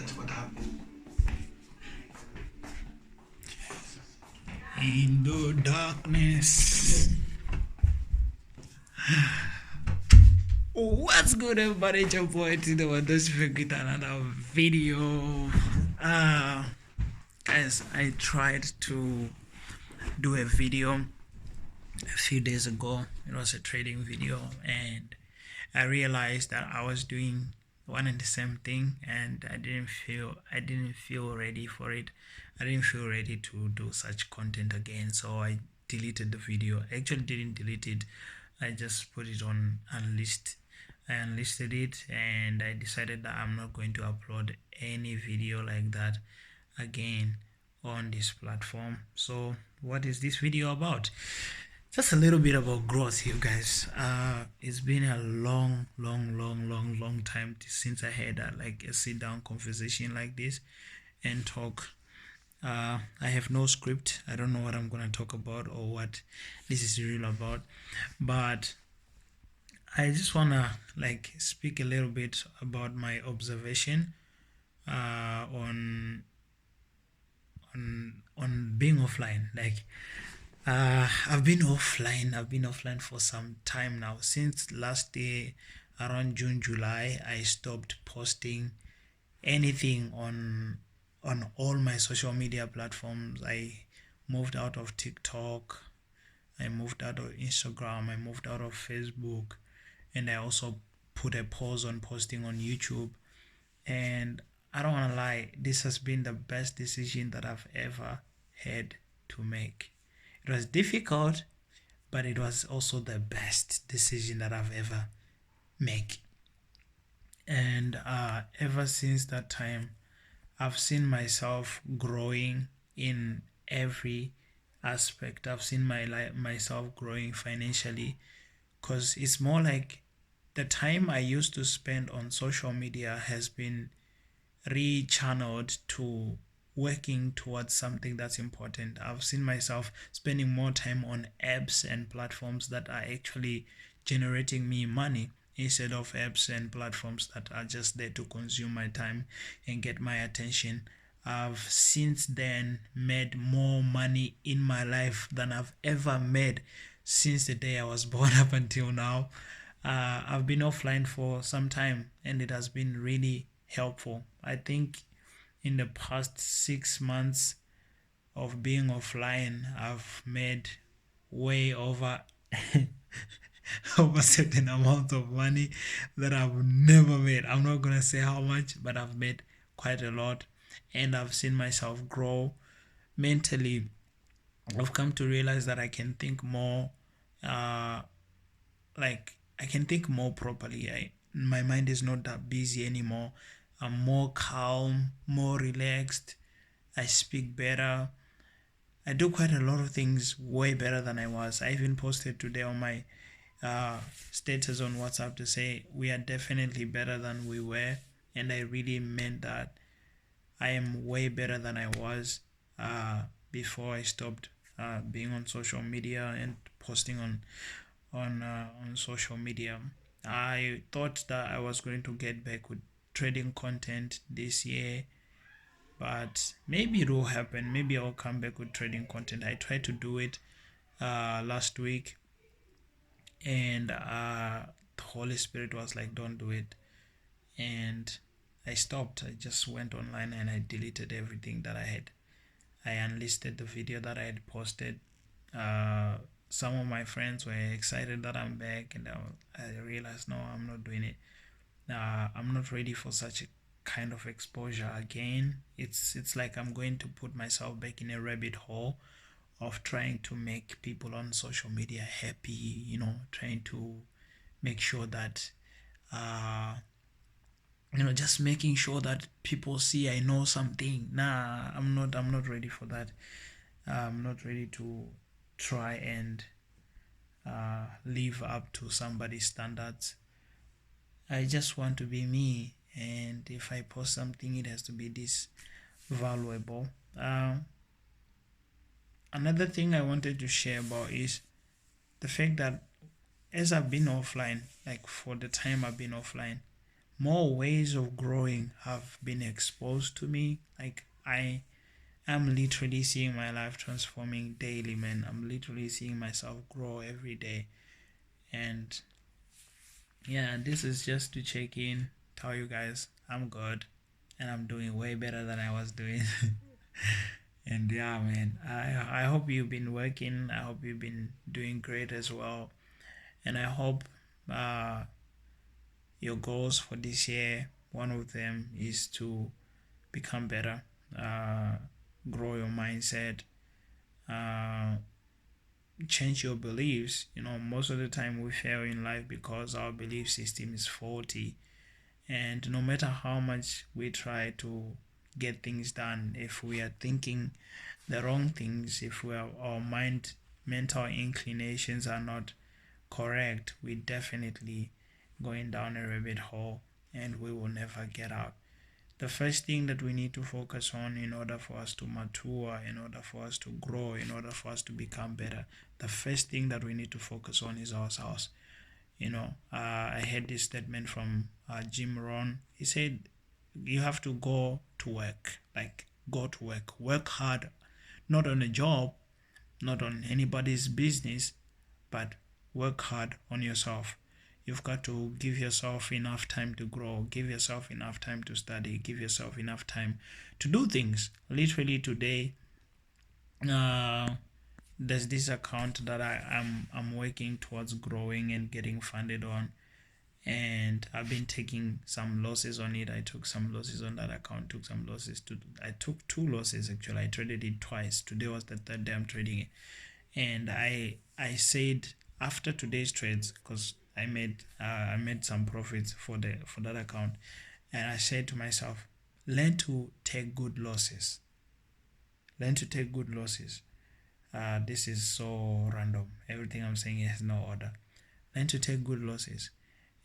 That's what happened. In the darkness. What's good, everybody? It's your boy Tito Wadosifik with another video. Guys, I tried to do a video a few days ago. It was a trading video, and I realized that I was doing one and the same thing, and I didn't feel ready for it. I didn't feel ready to do such content again, so I deleted the video. I actually didn't delete it. I just put it on unlist. I unlisted it, and I decided that I'm not going to upload any video like that again on this platform. So what is this video about? Just a little bit about growth, you guys. It's been a long time since I had like a sit down conversation like this and talk. I have no script. I don't know what I'm gonna talk about or what this is real about, but I just wanna like speak a little bit about my observation on being offline. Like I've been offline. I've been offline for some time now. Since last day, around June, July, I stopped posting anything on all my social media platforms. I moved out of TikTok. I moved out of Instagram. I moved out of Facebook, and I also put a pause on posting on YouTube. And I don't want to lie, this has been the best decision that I've ever had to make. It was difficult, but it was also the best decision that I've ever made. And ever since that time, I've seen myself growing in every aspect. I've seen myself growing financially, because it's more like the time I used to spend on social media has been rechanneled to working towards something that's important. I've seen myself spending more time on apps and platforms that are actually generating me money instead of apps and platforms that are just there to consume my time and get my attention. I've since then made more money in my life than I've ever made since the day I was born up until now. I've been offline for some time, and it has been really helpful. I think in the past 6 months of being offline, I've made way over over a certain amount of money that I've never made. I'm not gonna say how much, but I've made quite a lot, and I've seen myself grow mentally. I've come to realize that I can think more, uh, like I can think more properly. My mind is not that busy anymore. I'm more calm, more relaxed. I speak better. I do quite a lot of things way better than I was. I even posted today on my status on WhatsApp to say we are definitely better than we were, and I really meant that. I am way better than I was before I stopped being on social media and posting on social media. I thought that I was going to get back with trading content this year, but maybe it will happen. Maybe I'll come back with trading content. I tried to do it last week, and the Holy Spirit was like, "Don't do it," and I stopped. I just went online and I deleted everything that I had. I unlisted the video that I had posted. Some of my friends were excited that I'm back, and I realized, no, I'm not doing it. I'm not ready for such a kind of exposure again. It's like I'm going to put myself back in a rabbit hole of trying to make people on social media happy, trying to make sure that just making sure that people see I know something. Nah, I'm not ready for that. I'm not ready to try and live up to somebody's standards. I just want to be me, and if I post something, it has to be this valuable. Another thing I wanted to share about is the fact that as I've been offline, like for the time I've been offline, more ways of growing have been exposed to me. Like I'm literally seeing my life transforming daily, man. I'm literally seeing myself grow every day. And yeah, this is just to check in, tell you guys I'm good and I'm doing way better than I was doing. And yeah, man, I hope you've been working. I hope you've been doing great as well. And I hope uh, your goals for this year, one of them is to become better, uh, grow your mindset, uh, change your beliefs. Most of the time we fail in life because our belief system is faulty. And no matter how much we try to get things done, if we are thinking the wrong things, if our mental inclinations are not correct, we definitely going down a rabbit hole and we will never get out. The first thing that we need to focus on in order for us to mature, in order for us to grow, in order for us to become better, the first thing that we need to focus on is ourselves. I heard this statement from Jim Rohn. He said, you have to go to work, like go to work hard, not on a job, not on anybody's business, but work hard on yourself. You've got to give yourself enough time to grow, give yourself enough time to study, give yourself enough time to do things. Literally today, uh, there's this account that I'm working towards growing and getting funded on, and I've been taking some losses on it. I took some losses on that account, I took two losses actually. I traded it twice. Today was the third day I'm trading it. And I said after today's trades, because I made some profits for that account, and I said to myself, learn to take good losses. Learn to take good losses. This is so random. Everything I'm saying has no order. Learn to take good losses,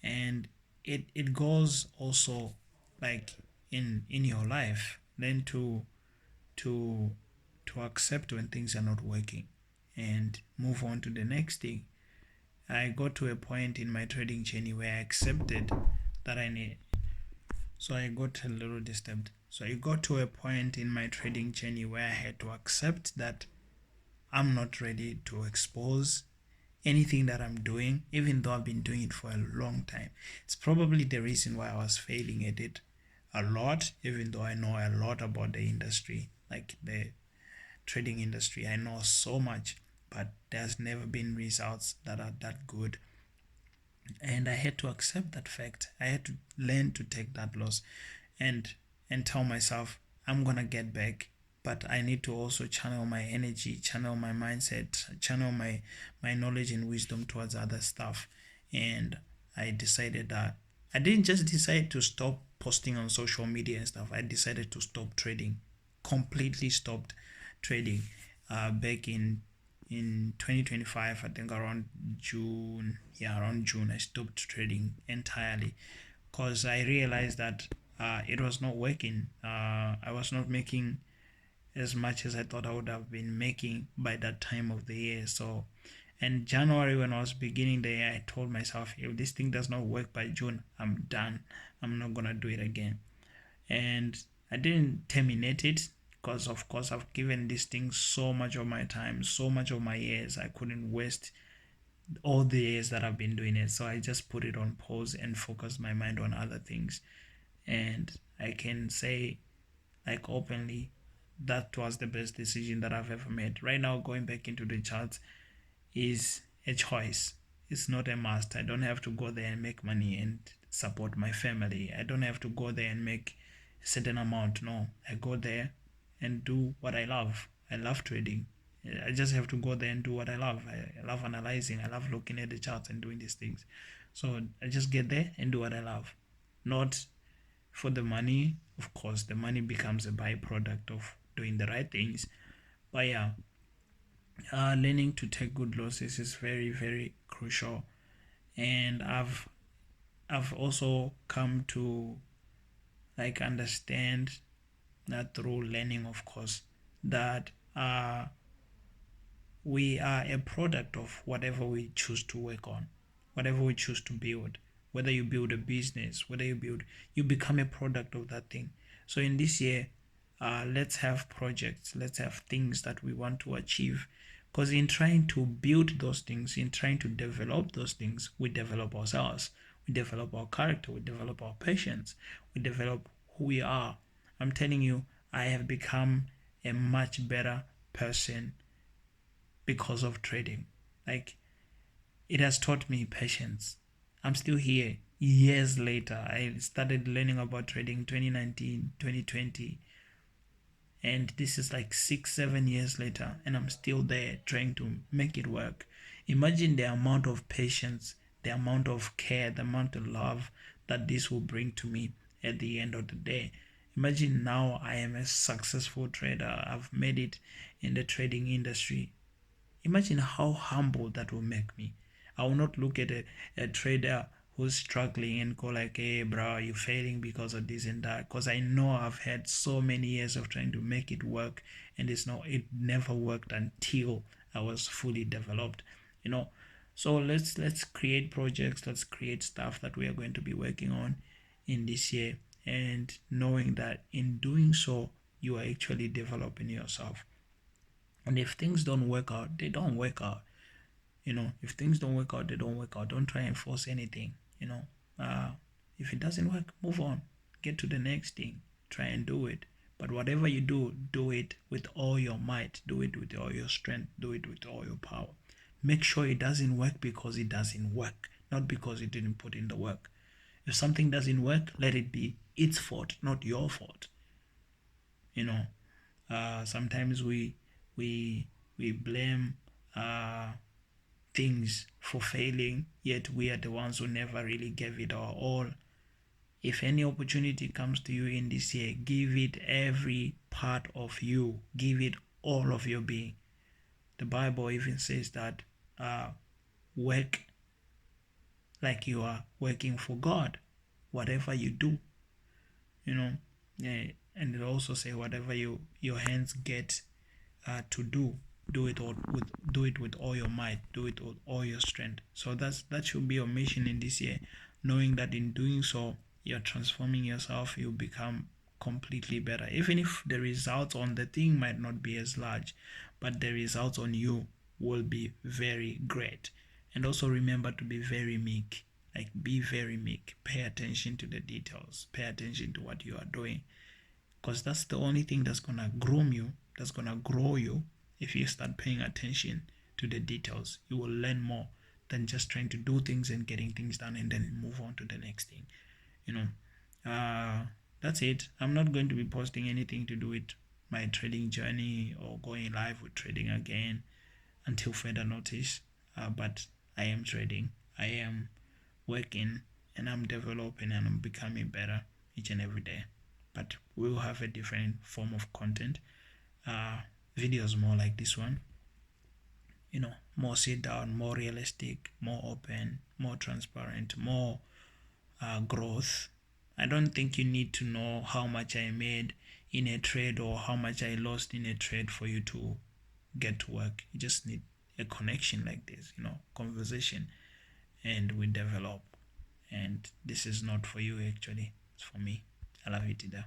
and it goes also like in your life. Learn to to accept when things are not working and move on to the next thing. I got to a point in my trading journey where I accepted that I need. So I got a little disturbed. So I got to a point in my trading journey where I had to accept that I'm not ready to expose anything that I'm doing, even though I've been doing it for a long time. It's probably the reason why I was failing at it a lot, even though I know a lot about the industry, like the trading industry. I know so much, but there's never been results that are that good. And I had to accept that fact. I had to learn to take that loss and tell myself I'm gonna get back. But I need to also channel my energy, channel my mindset, channel my knowledge and wisdom towards other stuff. And I decided that I didn't just decide to stop posting on social media and stuff. I decided to stop trading, completely stopped trading. Back in 2025, I think around June, yeah, around June, I stopped trading entirely because I realized that it was not working. I was not making as much as I thought I would have been making by that time of the year. So, and January, when I was beginning the year, I told myself, if this thing does not work by June, I'm done. I'm not gonna do it again. And I didn't terminate it because, of course, I've given this thing so much of my time, so much of my years. I couldn't waste all the years that I've been doing it. So I just put it on pause and focused my mind on other things. And I can say, like, openly, that was the best decision that I've ever made. Right now, going back into the charts is a choice. It's not a must. I don't have to go there and make money and support my family. I don't have to go there and make a certain amount. No, I go there and do what I love. I love trading. I just have to go there and do what I love. I love analyzing. I love looking at the charts and doing these things. So I just get there and do what I love. Not for the money. Of course, the money becomes a byproduct of doing the right things. But yeah, learning to take good losses is very, very crucial. And I've also come to like understand that through learning, of course, that we are a product of whatever we choose to work on, whatever we choose to build. whether you build a business, you become a product of that thing. So in this year, let's have projects, let's have things that we want to achieve. Because in trying to build those things, in trying to develop those things, we develop ourselves, we develop our character, we develop our patience, we develop who we are. I'm telling you, I have become a much better person because of trading. Like, it has taught me patience. I'm still here years later. I started learning about trading 2019, 2020, and this is like 6-7 years later, and I'm still there trying to make it work. Imagine the amount of patience, the amount of care, the amount of love that this will bring to me at the end of the day. Imagine now I am a successful trader. I've made it in the trading industry. Imagine how humble that will make me. I will not look at a trader who's struggling and go like, hey bro, you're failing because of this and that. Because I know I've had so many years of trying to make it work, and it never worked until I was fully developed. You know. So let's create projects, let's create stuff that we are going to be working on in this year, and knowing that in doing so you are actually developing yourself. And if things don't work out, they don't work out. If things don't work out, they don't work out. Don't try and force anything. Uh, if it doesn't work, move on. Get to the next thing. Try and do it. But whatever you do, do it with all your might. Do it with all your strength. Do it with all your power. Make sure it doesn't work because it doesn't work, not because it didn't put in the work. If something doesn't work, let it be its fault, not your fault. Sometimes we blame things for failing, yet we are the ones who never really gave it our all. If any opportunity comes to you in this year, give it every part of you, give it all of your being. The Bible even says that work like you are working for God, whatever you do, yeah. And it also say whatever your hands get to do it with all your might, do it with all your strength. So that should be your mission in this year, knowing that in doing so you're transforming yourself, you become completely better, even if the results on the thing might not be as large, but the results on you will be very great. And also remember to be very meek. Like, be very meek, pay attention to the details, pay attention to what you are doing, because that's the only thing that's gonna groom you, that's gonna grow you. If you start paying attention to the details, you will learn more than just trying to do things and getting things done and then move on to the next thing. you know that's it. I'm not going to be posting anything to do with my trading journey or going live with trading again until further notice. But I am trading, I am working, and I'm developing, and I'm becoming better each and every day. But we'll have a different form of content, videos more like this one, more sit down, more realistic, more open, more transparent, more growth. I don't think you need to know how much I made in a trade or how much I lost in a trade for you to get to work. You just need a connection like this, conversation, and we develop. And this is not for you, actually, it's for me. I love you, Tida.